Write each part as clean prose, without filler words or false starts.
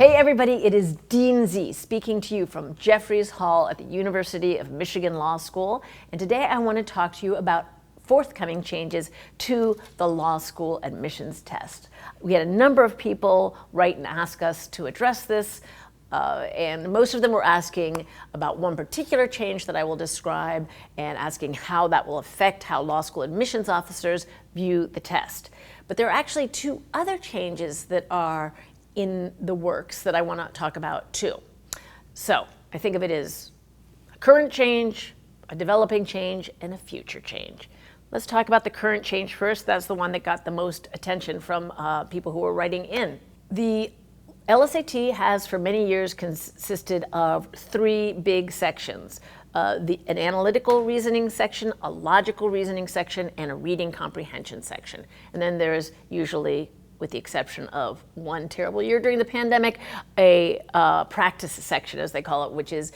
Hey everybody, it is Dean Z speaking to you from Jeffries Hall at the University of Michigan Law School. And today I want to talk to you about forthcoming changes to the law school admissions test. We had a number of people write and ask us to address this, and most of them were asking about one particular change that I will describe and asking how that will affect how law school admissions officers view the test. But there are actually two other changes that are in the works that I want to talk about too. So I think of it as a current change, a developing change, and a future change. Let's talk about the current change first. That's the one that got the most attention from people who were writing in. The LSAT has for many years consisted of three big sections. An analytical reasoning section, a logical reasoning section, and a reading comprehension section. And then there's usually, with the exception of one terrible year during the pandemic, a practice section, as they call it, which is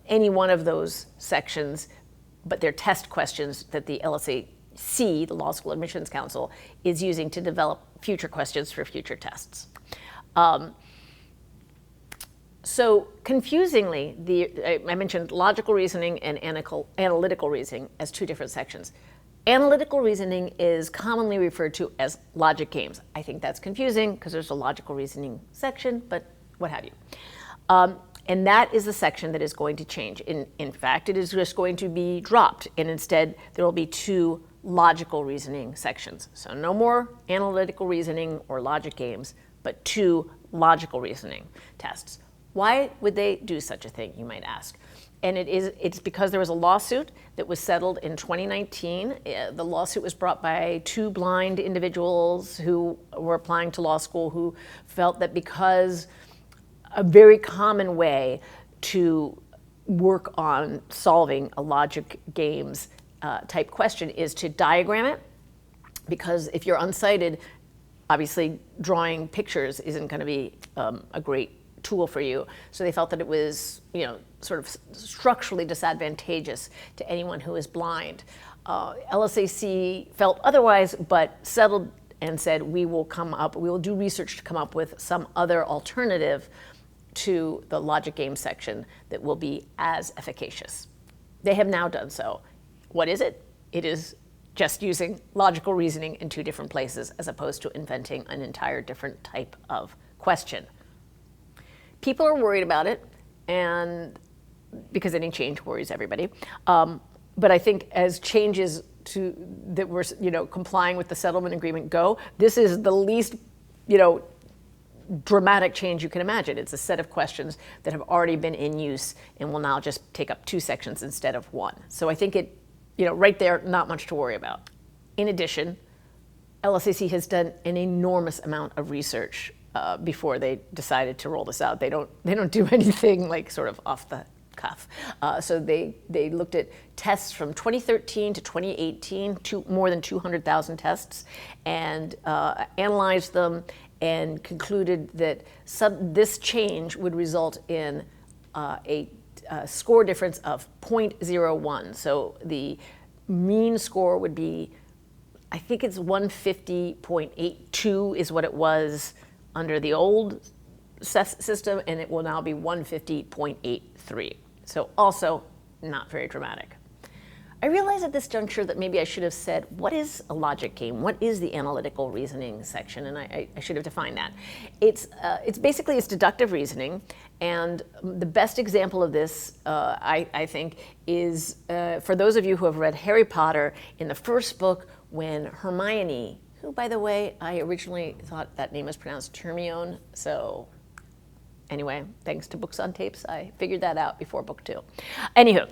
any one of those sections, but they're test questions that the LSAC, the Law School Admissions Council, is using to develop future questions for future tests. So confusingly, I mentioned logical reasoning and analytical reasoning as two different sections. Analytical reasoning is commonly referred to as logic games. I think that's confusing because there's a logical reasoning section, but what have you. And that is the section that is going to change. In fact, it is just going to be dropped, and instead there will be two logical reasoning sections. So no more analytical reasoning or logic games, but two logical reasoning tests. Why would they do such a thing, you might ask? And it's because there was a lawsuit that was settled in 2019. The lawsuit was brought by two blind individuals who were applying to law school who felt that because a very common way to work on solving a logic games type question is to diagram it, because if you're unsighted, obviously drawing pictures isn't going to be a great tool for you. So they felt that it was, sort of structurally disadvantageous to anyone who is blind. LSAC felt otherwise, but settled and said, we will do research to come up with some other alternative to the logic game section that will be as efficacious. They have now done so. What is it? It is just using logical reasoning in two different places as opposed to inventing an entire different type of question. People are worried about it, and because any change worries everybody. But I think as changes that were, complying with the settlement agreement go, this is the least, dramatic change you can imagine. It's a set of questions that have already been in use and will now just take up two sections instead of one. So I think it, right there, not much to worry about. In addition, LSAC has done an enormous amount of research before they decided to roll this out. They don't do anything like sort of off the cuff. So they looked at tests from 2013 to 2018, more than 200,000 tests, and analyzed them and concluded that this change would result in a score difference of 0.01. So the mean score would be, I think it's 150.82 is what it was under the old system, and it will now be 150.83. So also not very dramatic. I realize at this juncture that maybe I should have said, what is a logic game? What is the analytical reasoning section? And I should have defined that. It's basically deductive reasoning, and the best example of this, I think, is for those of you who have read Harry Potter, in the first book when Hermione, who, by the way, I originally thought that name was pronounced Hermione, so anyway, thanks to Books on Tapes, I figured that out before book 2. Anywho,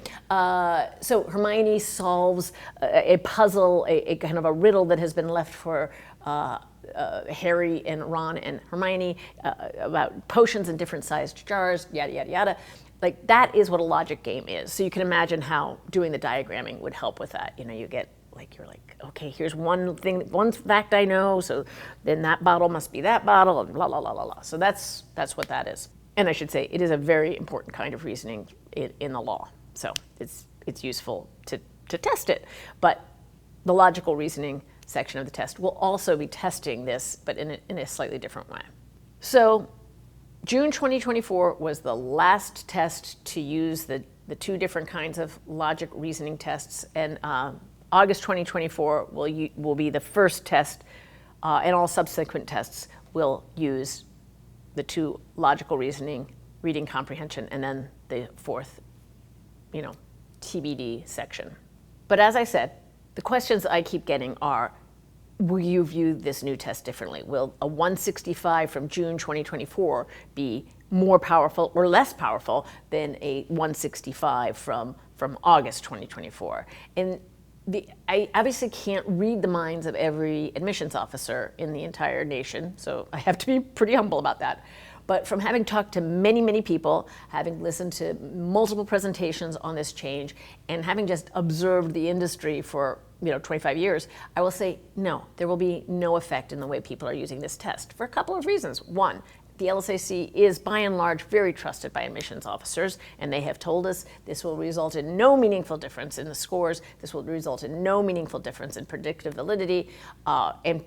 so Hermione solves a puzzle, a kind of a riddle that has been left for Harry and Ron and Hermione about potions in different sized jars, yada, yada, yada. Like, that is what a logic game is. So you can imagine how doing the diagramming would help with that. You get, you're like, okay, here's one fact I know, so then that bottle must be that bottle, and blah, blah, blah, blah, blah. So that's what that is. And I should say, it is a very important kind of reasoning in the law. So it's useful to test it. But the logical reasoning section of the test will also be testing this, but in a slightly different way. So June 2024 was the last test to use the two different kinds of logic reasoning tests, and August 2024 will be the first test, and all subsequent tests will use the two logical reasoning, reading comprehension, and then the fourth, TBD section. But as I said, the questions I keep getting are, will you view this new test differently? Will a 165 from June 2024 be more powerful or less powerful than a 165 from August 2024? And I obviously can't read the minds of every admissions officer in the entire nation, so I have to be pretty humble about that. But from having talked to many, many people, having listened to multiple presentations on this change, and having just observed the industry for 25 years, I will say no, there will be no effect in the way people are using this test for a couple of reasons. One, the LSAC is by and large very trusted by admissions officers, and they have told us this will result in no meaningful difference in the scores, this will result in no meaningful difference in predictive validity, and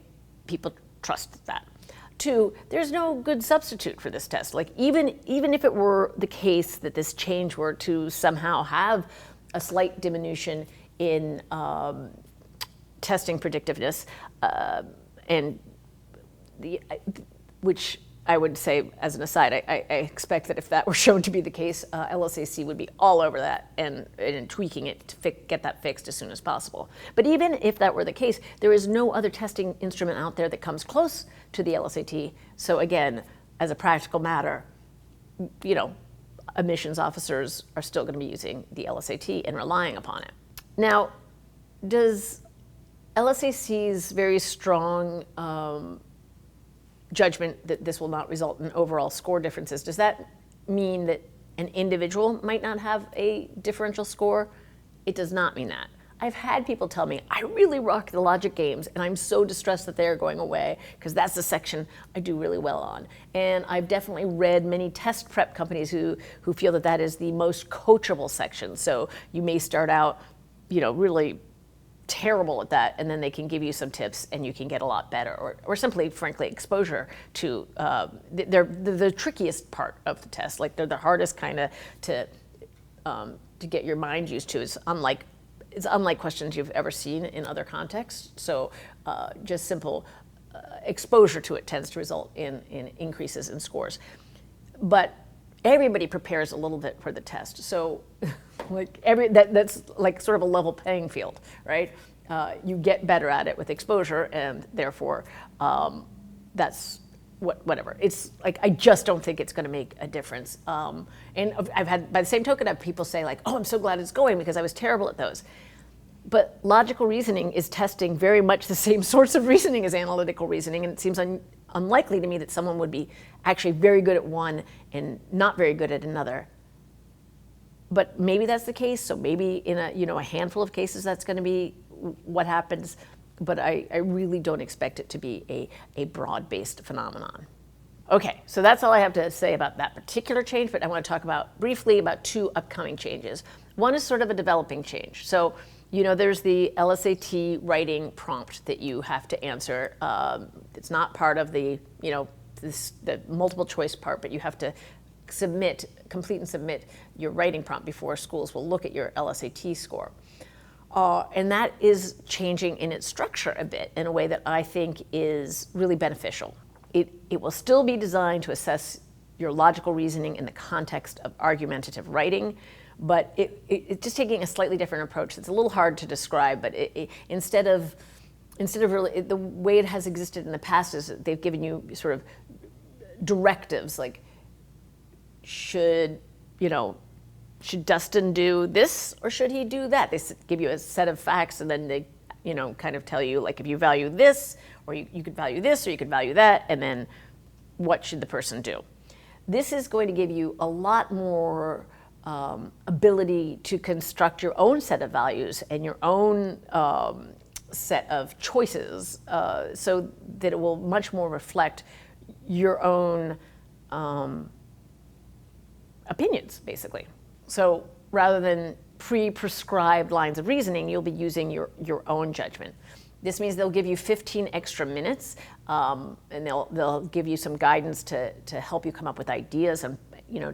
people trust that. Two, there's no good substitute for this test. Like even if it were the case that this change were to somehow have a slight diminution in testing predictiveness, which I would say, as an aside, I expect that if that were shown to be the case, LSAC would be all over that and tweaking it to get that fixed as soon as possible. But even if that were the case, there is no other testing instrument out there that comes close to the LSAT. So again, as a practical matter, admissions officers are still going to be using the LSAT and relying upon it. Now, does LSAC's very strong judgment that this will not result in overall score differences, does that mean that an individual might not have a differential score? It does not mean that. I've had people tell me, I really rock the logic games and I'm so distressed that they're going away because that's the section I do really well on. And I've definitely read many test prep companies who feel that that is the most coachable section. So you may start out, really terrible at that, and then they can give you some tips and you can get a lot better, or simply, frankly, exposure to they're the trickiest part of the test. Like they're the hardest kind of to get your mind used to. It's unlike questions you've ever seen in other contexts. So just simple exposure to it tends to result in increases in scores. But everybody prepares a little bit for the test. So that's like sort of a level playing field, right? You get better at it with exposure, and therefore that's whatever. It's like, I just don't think it's going to make a difference. And I've had, by the same token, I have people say like, oh, I'm so glad it's going because I was terrible at those. But logical reasoning is testing very much the same sorts of reasoning as analytical reasoning, and it seems unlikely to me that someone would be actually very good at one and not very good at another. But maybe that's the case, so maybe in a handful of cases that's going to be what happens, but I really don't expect it to be a broad-based phenomenon. Okay, so that's all I have to say about that particular change, but I want to talk briefly about two upcoming changes. One is sort of a developing change. So, there's the LSAT writing prompt that you have to answer. It's not part of the multiple choice part, but you have to complete and submit your writing prompt before schools will look at your LSAT score. And that is changing in its structure a bit in a way that I think is really beneficial. It will still be designed to assess your logical reasoning in the context of argumentative writing, but it's just taking a slightly different approach. It's a little hard to describe, but instead of really, the way it has existed in the past is that they've given you sort of directives like, should Dustin do this or should he do that? They give you a set of facts, and then they kind of tell you, like, if you value this, or you could value this, or you could value that, and then what should the person do? This is going to give you a lot more ability to construct your own set of values and your own set of choices, so that it will much more reflect your own opinions, basically. So rather than pre-prescribed lines of reasoning, you'll be using your own judgment. This means they'll give you 15 extra minutes, and they'll give you some guidance to help you come up with ideas and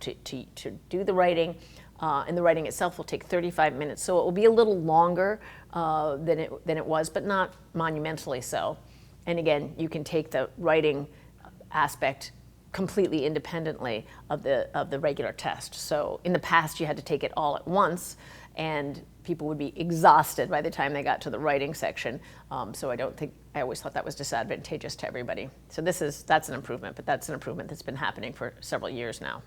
to do the writing. And the writing itself will take 35 minutes, so it will be a little longer than it was, but not monumentally so. And again, you can take the writing aspect completely independently of the regular test. So in the past, you had to take it all at once, and people would be exhausted by the time they got to the writing section. So I always thought that was disadvantageous to everybody. So that's an improvement, but that's an improvement that's been happening for several years now.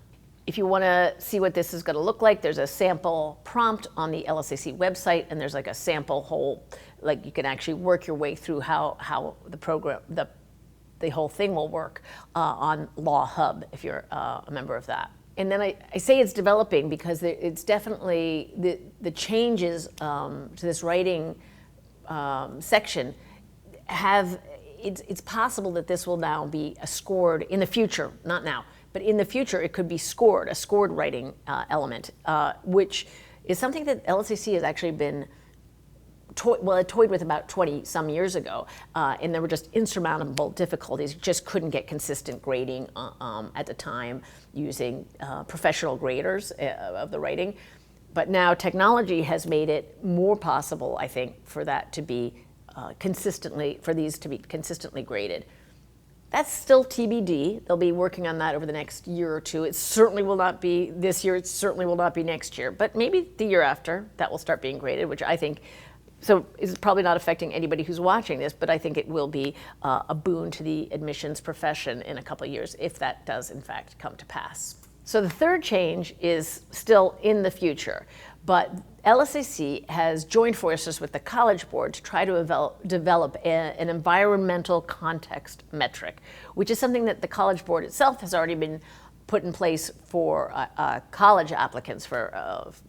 If you want to see what this is going to look like, there's a sample prompt on the LSAC website, and there's like a sample you can actually work your way through how the program, the whole thing will work on Law Hub if you're a member of that. And then I say it's developing because it's definitely the changes to this writing section it's possible that this will now be scored in the future, not now, but in the future it could be scored, a scored writing element, which is something that LSAC has actually been it toyed with about 20 some years ago, and there were just insurmountable difficulties. You just couldn't get consistent grading at the time using professional graders of the writing. But now technology has made it more possible, I think, for that to be these to be consistently graded. That's still TBD. They'll be working on that over the next year or two. It certainly will not be this year. It certainly will not be next year. But maybe the year after, that will start being graded, which I think, so it's probably not affecting anybody who's watching this, but I think it will be a boon to the admissions profession in a couple of years if that does, in fact, come to pass. So the third change is still in the future, but LSAC has joined forces with the College Board to try to develop an environmental context metric, which is something that the College Board itself has already been put in place for college applicants.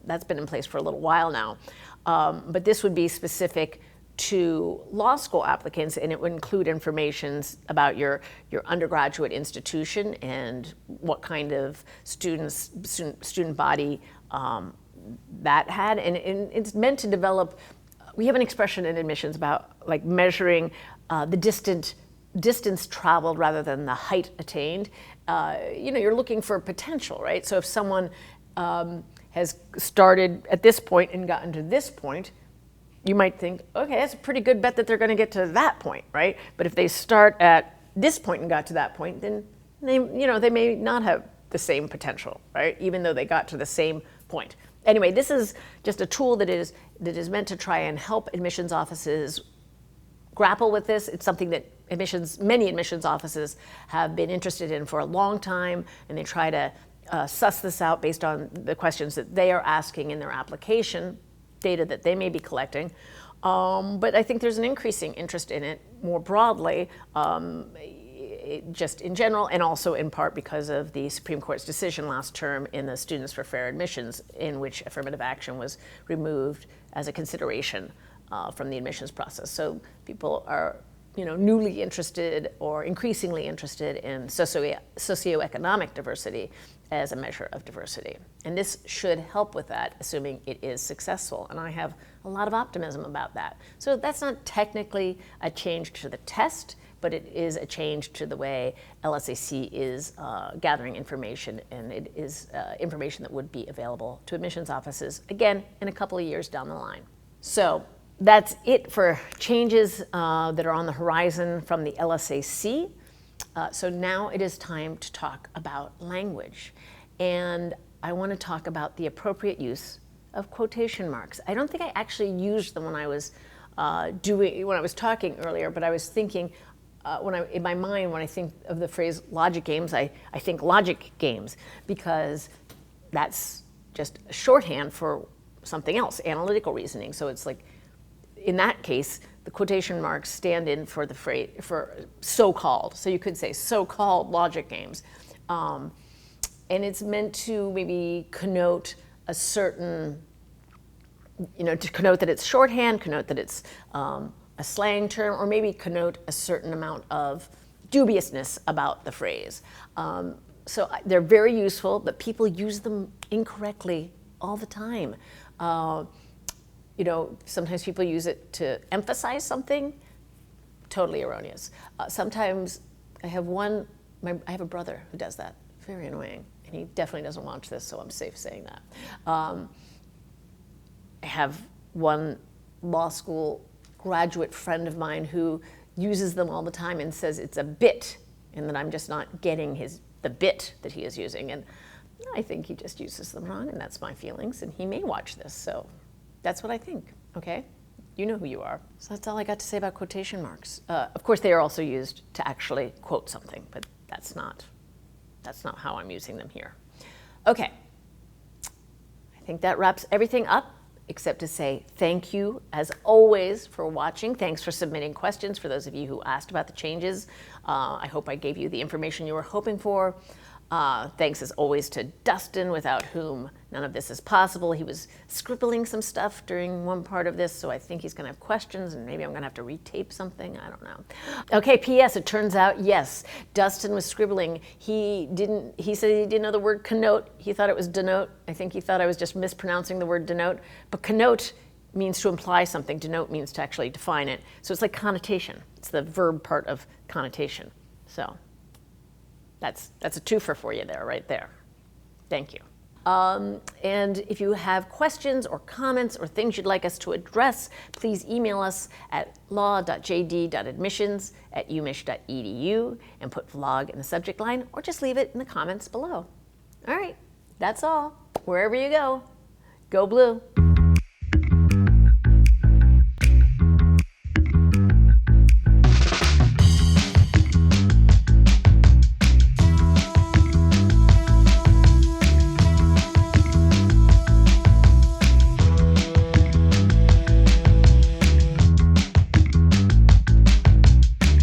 That's been in place for a little while now. But this would be specific to law school applicants, and it would include information about your undergraduate institution and what kind of student body that had. And it's meant to develop, we have an expression in admissions about like measuring the distance traveled rather than the height attained. You're looking for potential, right? So if someone has started at this point and gotten to this point, you might think, okay, that's a pretty good bet that they're going to get to that point, right? But if they start at this point and got to that point, then they may not have the same potential, right? Even though they got to the same point. Anyway, this is just a tool that is meant to try and help admissions offices grapple with this. It's something that many admissions offices have been interested in for a long time, and they try to suss this out based on the questions that they are asking in their application, data that they may be collecting. But I think there's an increasing interest in it more broadly, just in general, and also in part because of the Supreme Court's decision last term in the Students for Fair Admissions, in which affirmative action was removed as a consideration from the admissions process. So people are newly interested or increasingly interested in socioeconomic diversity as a measure of diversity. And this should help with that, assuming it is successful. And I have a lot of optimism about that. So that's not technically a change to the test, but it is a change to the way LSAC is gathering information, and it is information that would be available to admissions offices, again, in a couple of years down the line. So that's it for changes that are on the horizon from the LSAC. So now it is time to talk about language. And I want to talk about the appropriate use of quotation marks. I don't think I actually used them when I was talking earlier, but I was thinking, in my mind, when I think of the phrase logic games, I think logic games, because that's just a shorthand for something else, analytical reasoning. So it's like, in that case, the quotation marks stand in for the phrase, for so-called. So you could say so-called logic games. And it's meant to maybe connote a certain, to connote that it's shorthand, connote that it's a slang term, or maybe connote a certain amount of dubiousness about the phrase. So they're very useful, but people use them incorrectly all the time. Sometimes people use it to emphasize something, totally erroneous. Sometimes I have I have a brother who does that. Very annoying. And he definitely doesn't watch this, so I'm safe saying that. I have one law school graduate friend of mine who uses them all the time and says it's a bit, and that I'm just not getting the bit that he is using. And I think he just uses them wrong, and that's my feelings, and he may watch this, so that's what I think, okay? You know who you are. So that's all I got to say about quotation marks. Of course, they are also used to actually quote something, but that's not how I'm using them here. Okay, I think that wraps everything up, except to say thank you, as always, for watching. Thanks for submitting questions, for those of you who asked about the changes. I hope I gave you the information you were hoping for. Thanks, as always, to Dustin, without whom none of this is possible. He was scribbling some stuff during one part of this, so I think he's going to have questions, and maybe I'm going to have to retape something. I don't know. Okay, P.S. It turns out, yes, Dustin was scribbling. He said he didn't know the word connote. He thought it was denote. I think he thought I was just mispronouncing the word denote. But connote means to imply something. Denote means to actually define it. So it's like connotation. It's the verb part of connotation. So that's a twofer for you there, right there. Thank you. And if you have questions or comments or things you'd like us to address, please email us at law.jd.admissions@umich.edu and put vlog in the subject line, or just leave it in the comments below. All right, that's all. Wherever you go, go blue.